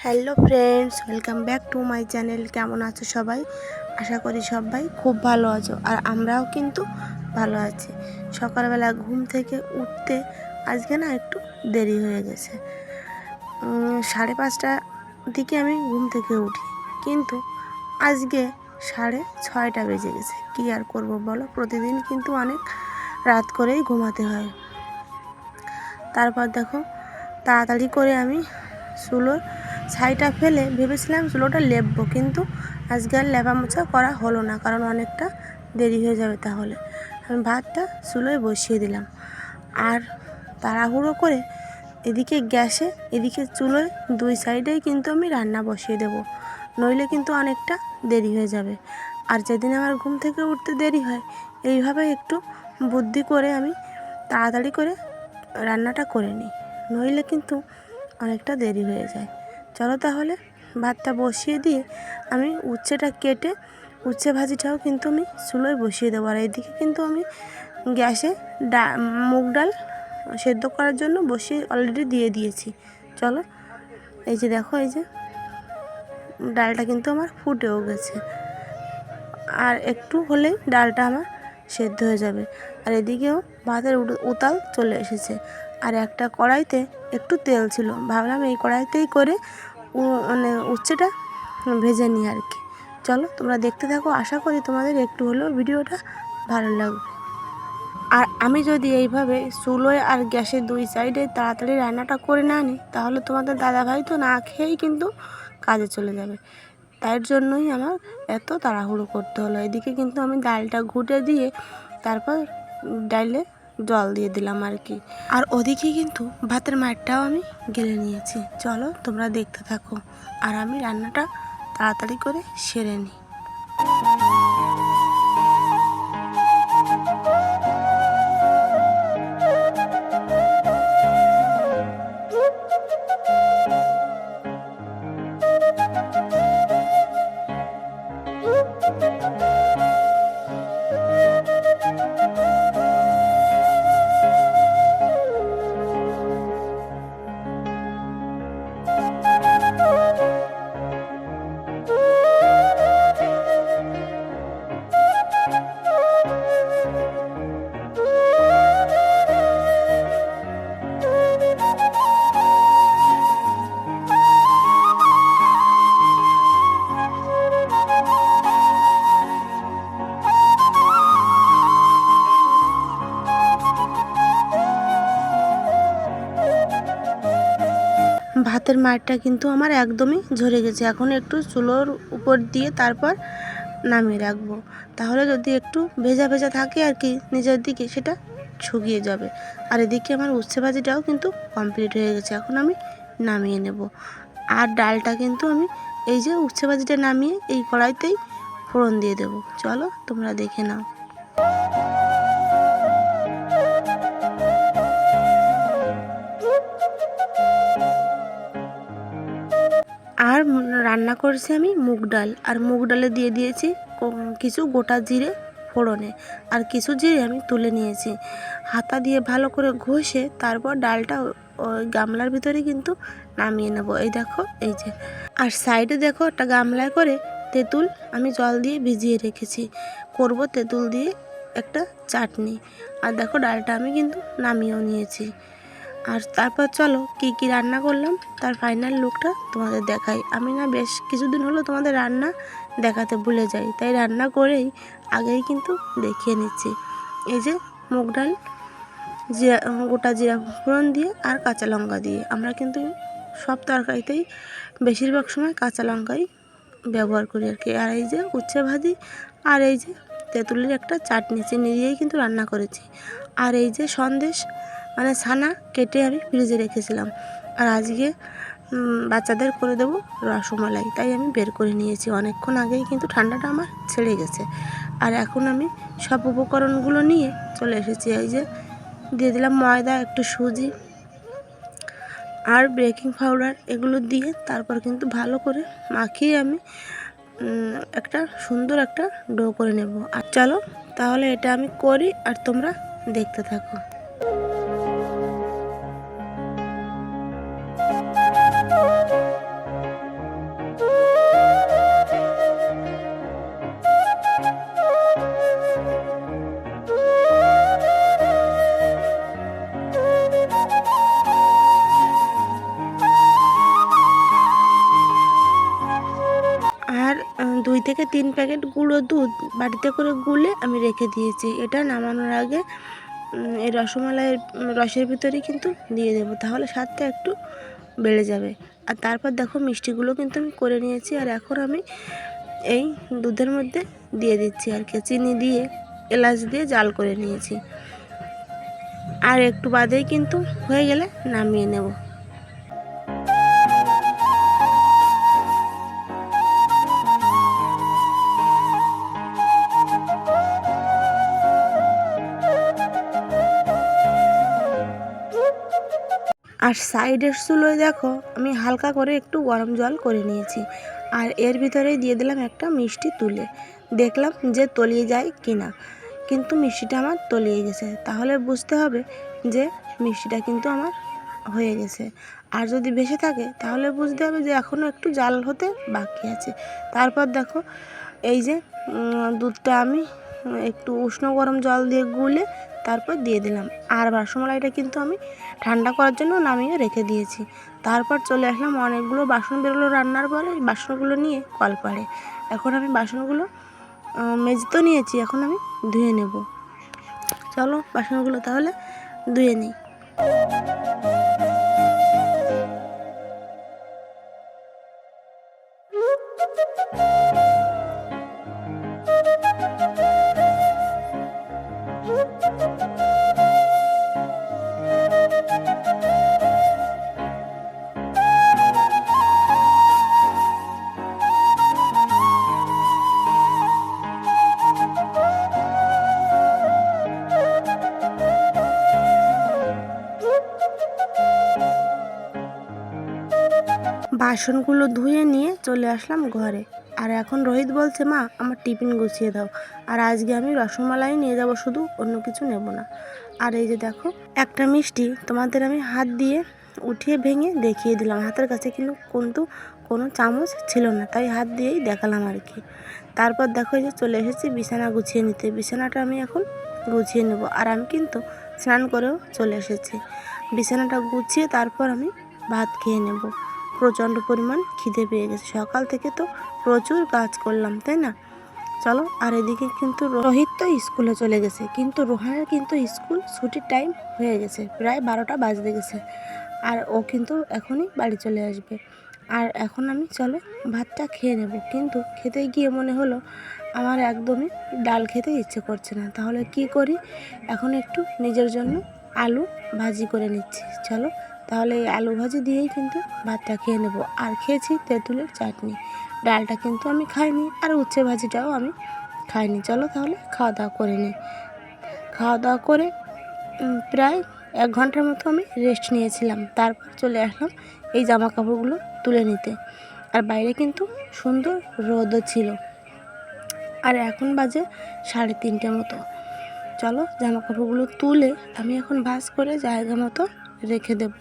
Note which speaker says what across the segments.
Speaker 1: Hello friends, welcome back to my channel. কেমন আছো সবাই? আশা করি সবাই খুব ভালো আছো, আর আমরাও কিন্তু ভালো আছি। সকালবেলা ঘুম থেকে উঠতে আজকে না একটু দেরি হয়ে গেছে। 5:30টার দিকে আমি ঘুম থেকে উঠি, কিন্তু আজকে 6:30 বেজে গেছে। কী আর করবো বলো, প্রতিদিন কিন্তু অনেক রাত করেই ঘুমাতে হয়। তারপর দেখো, তাড়াতাড়ি করে আমি চুলোর ছাইটা ফেলে ভেবেছিলাম চুলোটা লেপবো, কিন্তু আজকে আর লেপা মোছা করা হলো না, কারণ অনেকটা দেরি হয়ে যাবে। তাহলে আমি ভাতটা চুলোয় বসিয়ে দিলাম, আর তাড়াহুড়ো করে এদিকে গ্যাসে এদিকে চুলোয় দুই সাইডেই কিন্তু আমি রান্না বসিয়ে দেব, নইলে কিন্তু অনেকটা দেরি হয়ে যাবে। আর যেদিন আমার ঘুম থেকে উঠতে দেরি হয়, এইভাবে একটু বুদ্ধি করে আমি তাড়াতাড়ি করে রান্নাটা করে নিই, নইলে কিন্তু অনেকটা দেরি হয়ে যায়। চলো তাহলে ভাতটা বসিয়ে দিয়ে আমি উচ্ছেটা কেটে উচ্ছে ভাজিটাও কিন্তু আমি চুলোয় বসিয়ে দেবো। আর এইদিকে কিন্তু আমি গ্যাসে মুগ ডাল সেদ্ধ করার জন্য বসিয়ে অলরেডি দিয়ে দিয়েছি। চলো, এই যে দেখো, এই যে ডালটা কিন্তু আমার ফুটেও গেছে, আর একটু হলেই ডালটা আমার সেদ্ধ হয়ে যাবে। আর এদিকেও ভাতের উতাল চলে এসেছে, আর একটা কড়াইতে একটু তেল ছিল, ভাবলাম এই কড়াইতেই করে মানে উচ্ছেটা ভেজে নিই আর কি। চলো তোমরা দেখতে থাকো, আশা করি তোমাদের একটু হলেও ভিডিওটা ভালো লাগবে। আর আমি যদি এইভাবে চুলোয় আর গ্যাসের দুই সাইডে তাড়াতাড়ি রান্নাটা করে না নিই, তাহলে তোমাদের দাদাভাই তো না খেয়েই কিন্তু কাজে চলে যাবে। তার জন্যই আমার এত তাড়াহুড়ো করতে হলো। এদিকে কিন্তু আমি ডালটা ঘুটে দিয়ে তারপর ডালে জল দিয়ে দিলাম আর কি। আর ওদিকে কিন্তু ভাতের মাঠটাও আমি গেলে নিয়েছি। চলো তোমরা দেখতে থাকো, আর আমি রান্নাটা তাড়াতাড়ি করে সেরে নিই। ভাতের মাঠটা কিন্তু আমার একদমই ঝরে গেছে। এখন একটু চুলোর উপর দিয়ে তারপর নামিয়ে রাখবো, তাহলে যদি একটু ভেজা ভেজা থাকে আর কি নিচের দিকে, সেটা শুকিয়ে যাবে। আর এদিকে আমার উচ্ছে ভাজিটাও কিন্তু কমপ্লিট হয়ে গেছে, এখন আমি নামিয়ে নেব। আর ডালটা কিন্তু আমি এই যে উচ্ছে ভাজিটা নামিয়ে এই কড়াইতেই ফোড়ন দিয়ে দেবো। চলো তোমরা দেখে নাও। আর রান্না করেছি আমি মুগ ডাল, আর মুগ ডালে দিয়ে দিয়েছি কিছু গোটা জিরে ফোড়নে, আর কিছু জিরে আমি তুলে নিয়েছি। হাতা দিয়ে ভালো করে ঘষে তারপর ডালটা ওই গামলার ভিতরে কিন্তু নামিয়ে নেব। এই দেখো, এই যে। আর সাইডে দেখো একটা গামলায় করে তেঁতুল আমি জল দিয়ে ভিজিয়ে রেখেছি, করব তেঁতুল দিয়ে একটা চাটনি। আর দেখো ডালটা আমি কিন্তু নামিয়েও নিয়েছি। আর তারপর চলো কি কি রান্না করলাম তার ফাইনাল লুকটা তোমাদের দেখাই। আমি না বেশ কিছুদিন হলো তোমাদের রান্না দেখাতে ভুলে যাই, তাই রান্না করেই আগেই কিন্তু দেখিয়ে নিচ্ছি। এই যে মুগ ডাল জিরা, গোটা জিরা ফোড়ন দিয়ে আর কাঁচা লঙ্কা দিয়ে, আমরা কিন্তু সব তরকারিতেই বেশিরভাগ সময় কাঁচা লঙ্কাই ব্যবহার করি আর কি। আর এই যে উচ্ছে ভাজি, আর এই যে তেঁতুলের একটা চাটনি চিনি দিয়েই কিন্তু রান্না করেছি। আর এই যে সন্দেশ মানে ছানা কেটে আমি ফ্রিজে রেখেছিলাম, আর আজকে বাচ্চাদের করে দেবো রসমালাই, তাই আমি বের করে নিয়েছি অনেকক্ষণ আগেই, কিন্তু ঠান্ডাটা আমার ছেড়ে গেছে। আর এখন আমি সব উপকরণগুলো নিয়ে চলে এসেছি। এই যে দিয়ে দিলাম ময়দা, একটু সুজি আর বেকিং পাউডার, এগুলো দিয়ে তারপর কিন্তু ভালো করে মাখিয়ে আমি একটা সুন্দর একটা ডো করে নেব। আর চলো তাহলে এটা আমি করি, আর তোমরা দেখতে থাকো। থেকে 3 প্যাকেট গুঁড়ো দুধ বাটিতে করে গুলে আমি রেখে দিয়েছি। এটা নামানোর আগে এই রসমালাইয়ের রসের ভিতরে কিন্তু দিয়ে দেবো, তাহলে স্বাদটা একটু বেড়ে যাবে। আর তারপর দেখো মিষ্টিগুলো কিন্তু আমি করে নিয়েছি। আর এখন আমি এই দুধের মধ্যে দিয়ে দিচ্ছি আর কি, চিনি দিয়ে এলাচ দিয়ে জাল করে নিয়েছি। আর একটু বাদেই কিন্তু হয়ে গেলে নামিয়ে নেব। আর সাইডের চুলোয় দেখো আমি হালকা করে একটু গরম জল করে নিয়েছি। আর এর ভিতরে দিয়ে দিলাম একটা মিষ্টি তুলে, দেখলাম যে তলিয়ে যায় কিনা, কিন্তু মিষ্টিটা আমার তলিয়ে গেছে। তাহলে বুঝতে হবে যে মিষ্টিটা কিন্তু আমার হয়ে গেছে। আর যদি ভেসে থাকে তাহলে বুঝতে হবে যে এখনও একটু জাল হতে বাকি আছে। তারপর দেখো এই যে দুধটা আমি একটু উষ্ণ গরম জল দিয়ে গুলে তারপর দিয়ে দিলাম। আর রসমালাইটা কিন্তু আমি ঠান্ডা করার জন্য নামিয়ে রেখে দিয়েছি। তারপর চলে আসলাম, অনেকগুলো বাসন বেরোলো রান্নার পরে, বাসনগুলো নিয়ে কলপাড়ে। এখন আমি বাসনগুলো মেজে তো নিয়েছি, এখন আমি ধুয়ে নেব। চলো বাসনগুলো তাহলে ধুয়ে নিই। বাসনগুলো ধুয়ে নিয়ে চলে আসলাম ঘরে। আর এখন রোহিত বলছে, মা আমার টিফিন গুছিয়ে দাও। আর আজকে আমি রসমালাই নিয়ে যাব, শুধু অন্য কিছু নেব না। আর এই যে দেখো একটা মিষ্টি তোমাদের আমি হাত দিয়ে উঠিয়ে ভেঙে দেখিয়ে দিলাম। হাতের কাছে কিন্তু কোনো চামচ ছিল না, তাই হাত দিয়েই দেখালাম আর কি। তারপর দেখো এই যে চলে এসেছি বিছানা গুছিয়ে নিতে। বিছানাটা আমি এখন গুছিয়ে নেব। আর আমি কিন্তু স্নান করেও চলে এসেছি। বিছানাটা গুছিয়ে তারপর আমি ভাত খেয়ে নেব। প্রচণ্ড পরিমাণ খিদে পেয়ে গেছে, সকাল থেকে তো প্রচুর কাজ করলাম, তাই না? চলো। আর এদিকে কিন্তু রোহিত তো স্কুলে চলে গেছে, কিন্তু রোহানের কিন্তু স্কুল ছুটির টাইম হয়ে গেছে, প্রায় 12টা বাজতে গেছে। আর ও কিন্তু এখনই বাড়ি চলে আসবে। আর এখন আমি চলো ভাতটা খেয়ে নেব। কিন্তু খেতে গিয়ে মনে হলো আমার একদমই ডাল খেতে ইচ্ছে করছে না। তাহলে কি করি, এখন একটু নিজের জন্য আলু ভাজি করে নিচ্ছি। চলো তাহলে এই আলু ভাজি দিয়েই কিন্তু ভাতটা খেয়ে নেব। আর খেয়েছি তেঁতুলের চাটনি, ডালটা কিন্তু আমি খাইনি, আর উচ্ছে ভাজিটাও আমি খাইনি। চলো তাহলে খাওয়া দাওয়া করে নিই। খাওয়া দাওয়া করে প্রায় 1 ঘন্টার মতো আমি রেস্ট নিয়েছিলাম। তারপর চলে আসলাম এই জামা কাপড়গুলো তুলে নিতে। আর বাইরে কিন্তু সুন্দর রোদও ছিল। আর এখন বাজে 3:30 মতো। চলো জামা কাপড়গুলো তুলে আমি এখন ভাঁজ করে জায়গা মতো রেখে দেব।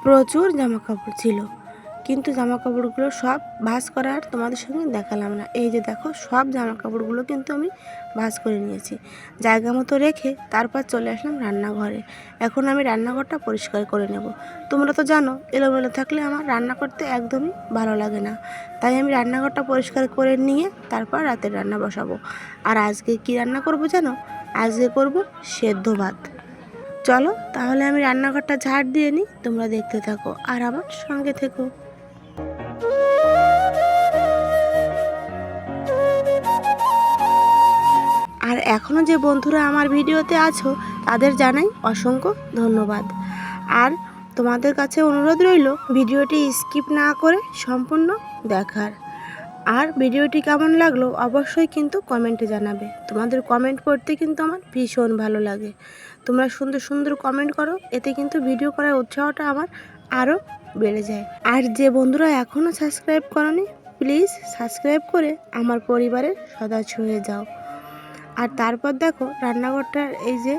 Speaker 1: প্রচুর জামা কাপড় ছিল, কিন্তু জামা কাপড়গুলো সব ভাঁজ করা আর তোমাদের সঙ্গে দেখালাম না। এই যে দেখো সব জামা কাপড়গুলো কিন্তু আমি ভাঁজ করে নিয়েছি, জায়গা মতো রেখে তারপর চলে আসলাম রান্নাঘরে। এখন আমি রান্নাঘরটা পরিষ্কার করে নেব। তোমরা তো জানো এলোমেলো থাকলে আমার রান্না করতে একদমই ভালো লাগে না, তাই আমি রান্নাঘরটা পরিষ্কার করে নিয়ে তারপর রাতের রান্না বসাবো। আর আজকে কি রান্না করব জানো? আজকে করব সেদ্ধ ভাত। চলো তাহলে আমি রান্নাঘরটা ঝাড় দিয়ে নিই, তোমরা দেখতে থাকো আর আমার সঙ্গে থেকো। আর এখনও যে বন্ধুরা আমার ভিডিওতে আছো তাদের জানাই অসংখ্য ধন্যবাদ। আর তোমাদের কাছে অনুরোধ রইল ভিডিওটি স্কিপ না করে সম্পূর্ণ দেখার। আর ভিডিওটি কেমন লাগলো অবশ্যই কিন্তু কমেন্টে জানাবে। তোমাদের কমেন্ট পড়তে কিন্তু আমার ভীষণ ভালো লাগে। তোমরা সুন্দর সুন্দর কমেন্ট করো, এতে কিন্তু ভিডিও করার উৎসাহটা আমার আরও বেড়ে যায়। আর যে বন্ধুরা এখনও সাবস্ক্রাইব করোনি, প্লিজ সাবস্ক্রাইব করে আমার পরিবারের সদস্য হয়ে যাও। আর তারপর দেখো রান্নাঘরটার এই যে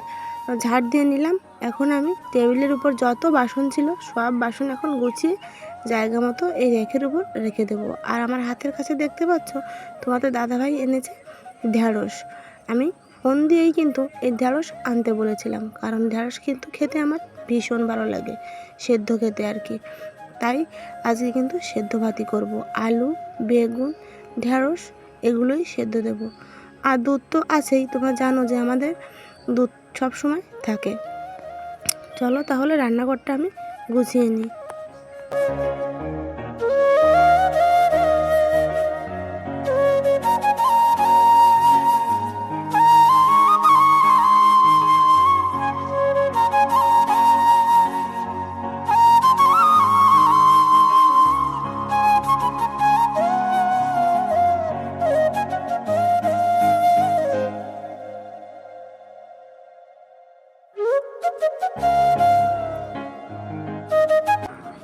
Speaker 1: ঝাড় দিয়ে নিলাম। এখন আমি টেবিলের উপর যত বাসন ছিল সব বাসন এখন গুছিয়ে জায়গা মতো এই র্যাকের উপর রেখে দেবো। আর আমার হাতের কাছে দেখতে পাচ্ছ তোমাদের দাদাভাই এনেছে ঢ্যাঁড়স। আমি ফোন দিয়েই কিন্তু এই ঢ্যাঁড়স আনতে বলেছিলাম, কারণ ঢ্যাঁড়স কিন্তু খেতে আমার ভীষণ ভালো লাগে, সেদ্ধ খেতে আর কি। তাই আজকে কিন্তু সেদ্ধ ভাতই করব। আলু, বেগুন, ঢ্যাঁড়স এগুলোই সেদ্ধ দেব। আর দুধ তো আছেই, তোমরা জানো যে আমাদের দুধ সব সময় থাকে। চলো তাহলে রান্নাঘরটা আমি গুছিয়ে নিই।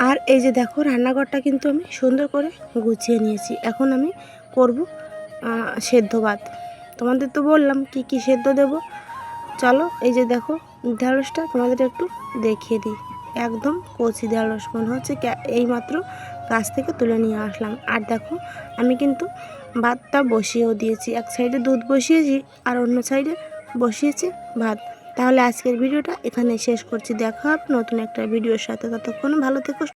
Speaker 1: আর এই যে দেখো রান্নাঘরটা কিন্তু আমি সুন্দর করে গুছিয়ে নিয়েছি। এখন আমি করব সেদ্ধ ভাত। তোমাদের তো বললাম কি কি সেদ্ধ দেব। চলো এই যে দেখো ঢ্যাঁড়সটা তোমাদের একটু দেখিয়ে দিই। একদম কচি ঢ্যাঁড়স, মনে হচ্ছে এইমাত্র গাছ থেকে তুলে নিয়ে আসলাম। আর দেখো আমি কিন্তু ভাতটা বসিয়েও দিয়েছি, এক সাইডে দুধ বসিয়েছি আর অন্য সাইডে বসিয়েছি ভাত। তাহলে আজকের ভিডিওটা এখানে শেষ করছি। দেখা হবে নতুন একটা ভিডিওর সাথে, ততক্ষণ ভালো থেকো।